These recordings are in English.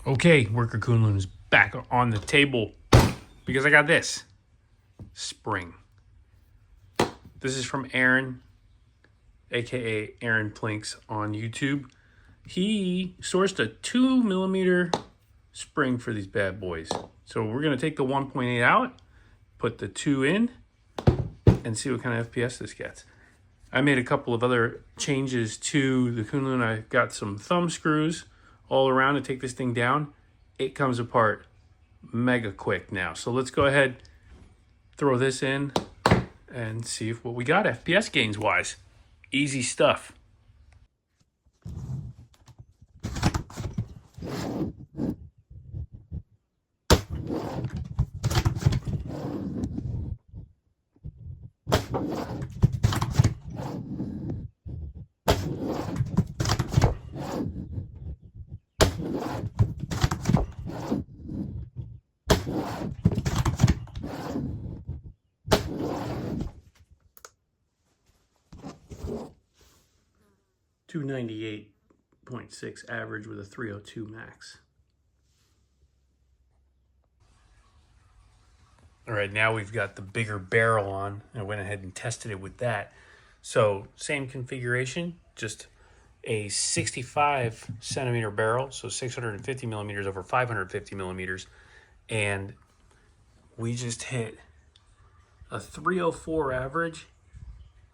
Okay, Worker KunLun is back on the table because I got this. Spring. This is from Aaron, aka Aaron Plinks on YouTube. He sourced a 2mm spring for these bad boys. So we're going to take the 1.8 out, put the 2 in, and see what kind of FPS this gets. I made a couple of other changes to the KunLun. I got some thumb screws all around to take this thing down. It comes apart mega quick now. So let's go ahead, throw this in, and see what we got FPS gains wise. Easy stuff. .298.6 average with a 302 max. All right, now we've got the bigger barrel on. I went ahead and tested it with that. So same configuration, just a 65 centimeter barrel, so 650 millimeters over 550 millimeters. And we just hit a 304 average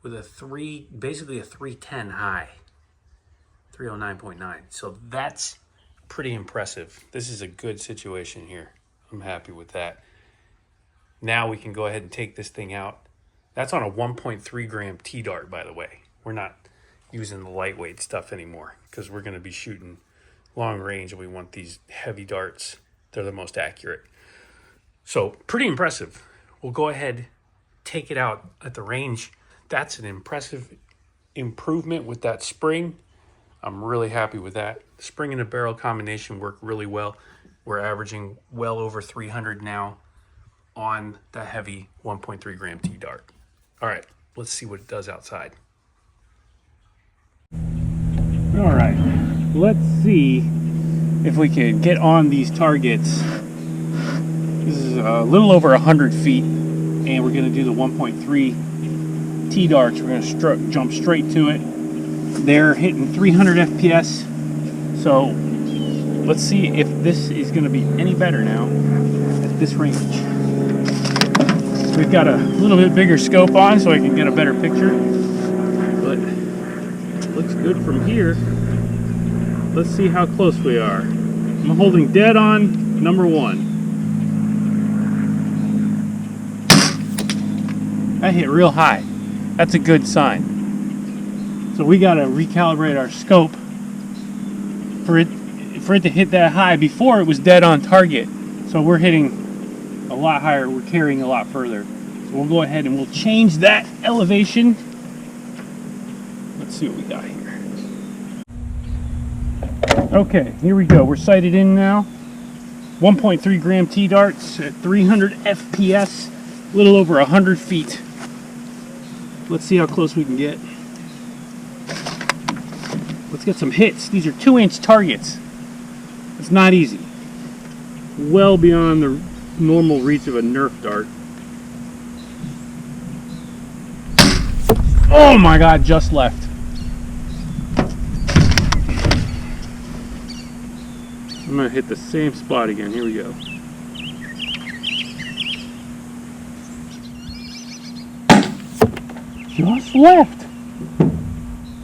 with basically a 310 high, 309.9. So that's pretty impressive. This is a good situation here. I'm happy with that. Now we can go ahead and take this thing out. That's on a 1.3 gram T-dart, by the way. We're not using the lightweight stuff anymore because we're going to be shooting long range and we want these heavy darts. They're the most accurate. So pretty impressive. We'll go ahead, take it out at the range. That's an impressive improvement with that spring. I'm really happy with that. The spring and the barrel combination work really well. We're averaging well over 300 now on the heavy 1.3 gram T-dart. All right, let's see what it does outside. All right, let's see if we can get on these targets. This is a little over 100 feet, and we're gonna do the 1.3 T-darts. We're gonna jump straight to it. They're hitting 300 FPS, so let's see if this is gonna be any better now at this range. We've got a little bit bigger scope on so I can get a better picture, but it looks good from here. Let's see how close we are. I'm holding dead on number 1. That hit real high. That's a good sign. So we gotta recalibrate our scope for it to hit that high. Before it was dead on target, so we're hitting a lot higher, we're carrying a lot further. So we'll go ahead and we'll change that elevation. Let's see what we got here. Okay, here we go. We're sighted in now. 1.3 gram T-darts at 300 FPS, a little over 100 feet. Let's see how close we can get. Let's get some hits. These are 2-inch targets. It's not easy. Well beyond the normal reach of a Nerf dart. Oh my God, just left. I'm gonna hit the same spot again. Here we go. Just left.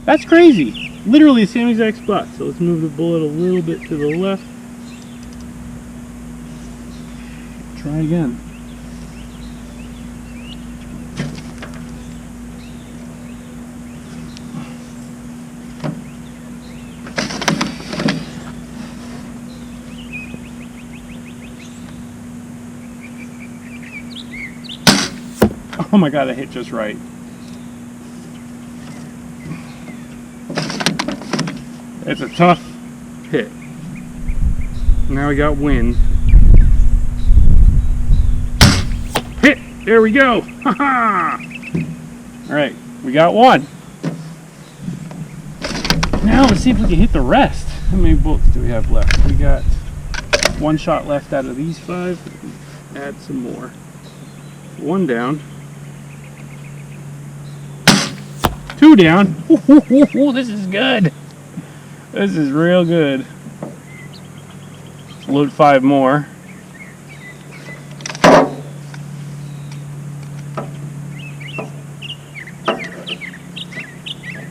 That's crazy. Literally the same exact spot. So let's move the bullet a little bit to the left. Try again. Oh my God, that hit just right. It's a tough hit. Now we got wind. Hit! There we go! Ha-ha! Alright, we got one. Now let's see if we can hit the rest. How many bullets do we have left? We got 1 shot left out of these 5. Add some more. 1 down. 2 down. Ooh, this is good. This is real good. Let's load 5 more.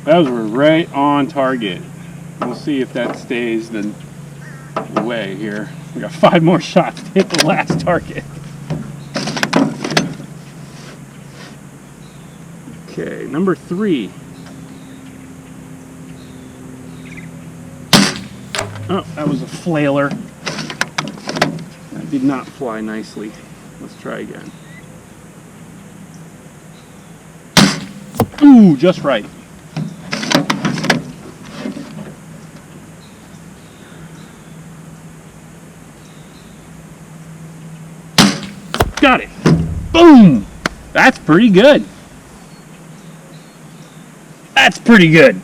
Those were right on target. We'll see if that stays the way here. We got 5 more shots to hit the last target. Okay, number 3. Oh, that was a flailer. That did not fly nicely. Let's try again. Ooh, just right. Got it. Boom! That's pretty good. That's pretty good.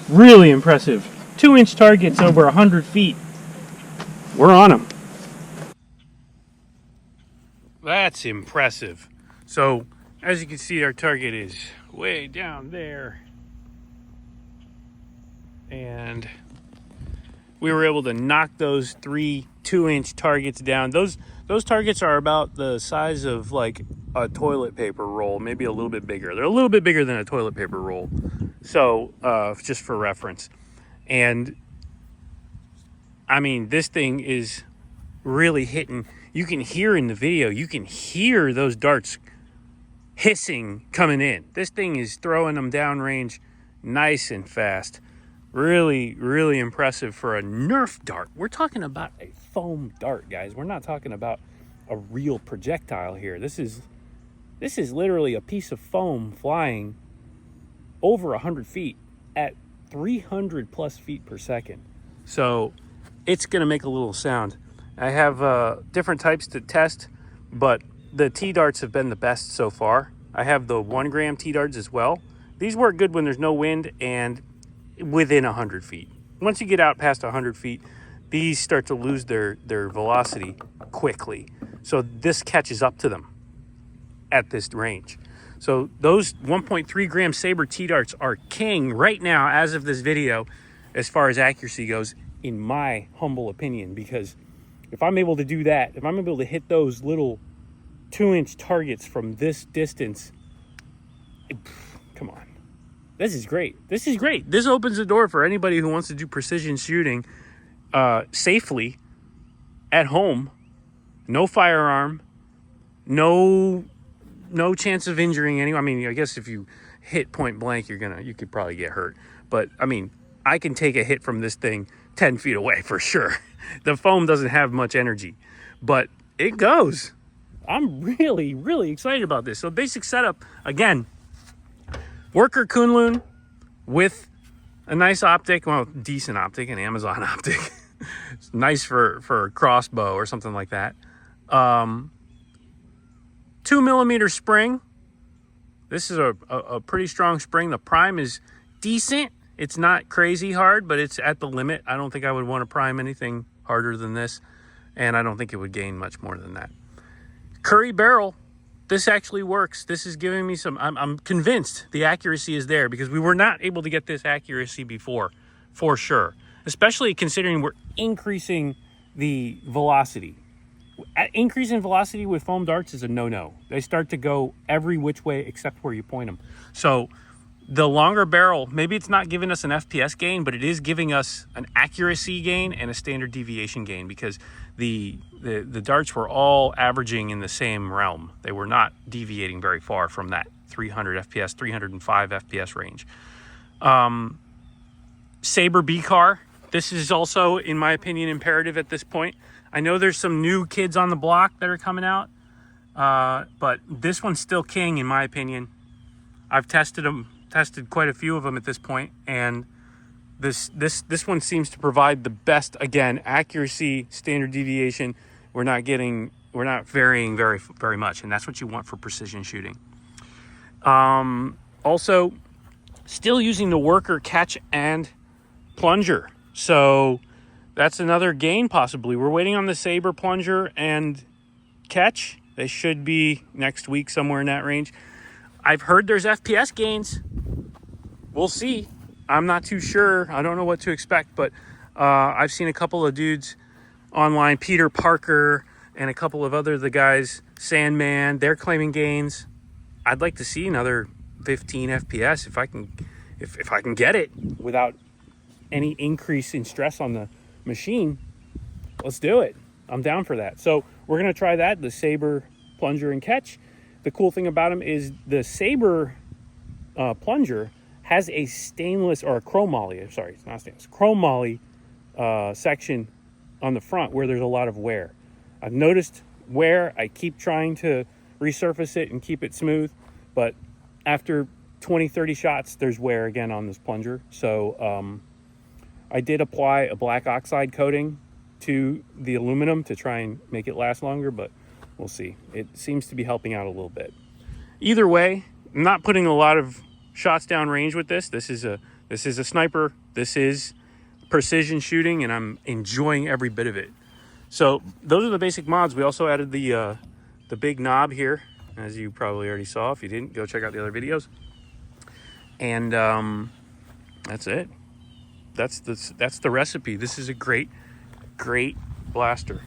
Really impressive. 2-inch targets over 100 feet. We're on them. That's impressive. So, as you can see, our target is way down there. And we were able to knock those 3 2-inch targets down. Those targets are about the size of like a toilet paper roll, maybe a little bit bigger. They're a little bit bigger than a toilet paper roll. So, just for reference. And I mean, this thing is really hitting. You can hear in the video, you can hear those darts hissing coming in. This thing is throwing them downrange nice and fast. Really, really impressive for a Nerf dart. We're talking about a foam dart, guys. We're not talking about a real projectile here. This is literally a piece of foam flying over 100 feet at 300 plus feet per second. So it's going to make a little sound. I have different types to test, but the T-darts have been the best so far. I have the 1 gram T-darts as well. These work good when there's no wind and within 100 feet. Once you get out past 100 feet, these start to lose their velocity quickly. So this catches up to them at this range. So those 1.3 gram Sabre T-darts are king right now as of this video as far as accuracy goes, in my humble opinion, because if I'm able to do that, if I'm able to hit those little 2-inch targets from this distance, come on. This is great. This is great. This opens the door for anybody who wants to do precision shooting safely at home. No firearm. No chance of injuring anyone. I mean, I guess if you hit point blank, you could probably get hurt. But I mean, I can take a hit from this thing 10 feet away for sure. The foam doesn't have much energy, but it goes. I'm really, really excited about this. So basic setup, again, Worker KunLun with a nice optic, well, decent optic, an Amazon optic. It's nice for a crossbow or something like that. 2mm spring. This is a pretty strong spring. The prime is decent. It's not crazy hard, but it's at the limit. I don't think I would want to prime anything harder than this, and I don't think it would gain much more than that. Curry barrel. This actually works. This is giving me some, I'm convinced the accuracy is there because we were not able to get this accuracy before, for sure. Especially considering we're increasing the velocity. Increasing velocity with foam darts is a no-no. They start to go every which way except where you point them. So the longer barrel, maybe it's not giving us an FPS gain, but it is giving us an accuracy gain and a standard deviation gain because the darts were all averaging in the same realm. They were not deviating very far from that 300 FPS, 305 FPS range. Sabre B-Car. This is also, in my opinion, imperative at this point. I know there's some new kids on the block that are coming out, but this one's still king, in my opinion. I've tested quite a few of them at this point, and this one seems to provide the best, again, accuracy, standard deviation. We're not varying very, very much, and that's what you want for precision shooting. Also, still using the Worker catch and plunger. So that's another gain possibly. We're waiting on the Saber plunger and catch. They should be next week, somewhere in that range. I've heard there's FPS gains. We'll see. I'm not too sure. I don't know what to expect, but I've seen a couple of dudes online, Peter Parker and a couple of the guys, Sandman, they're claiming gains. I'd like to see another 15 FPS if I can get it without any increase in stress on the machine. Let's do it. I'm down for that. So we're going to try that, the Saber plunger and catch. The cool thing about them is the Saber plunger has a stainless, or a chromoly, sorry, it's not stainless, chromoly section on the front where there's a lot of wear. I've noticed wear. I keep trying to resurface it and keep it smooth, but after 20-30 shots there's wear again on this plunger. So I did apply a black oxide coating to the aluminum to try and make it last longer, but we'll see. It seems to be helping out a little bit. Either way, I'm not putting a lot of shots down range with this. This is a sniper. This is precision shooting, and I'm enjoying every bit of it. So those are the basic mods. We also added the big knob here, as you probably already saw. If you didn't, go check out the other videos. And that's it. That's the recipe. This is a great blaster.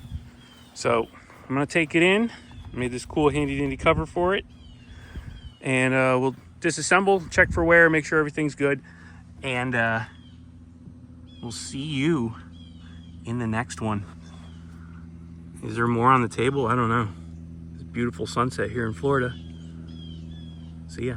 So I'm gonna take it in. Made this cool handy dandy cover for it, and we'll disassemble, check for wear, make sure everything's good, and we'll see you in the next one. Is there more on the table? I don't know. It's a beautiful sunset here in Florida. See ya.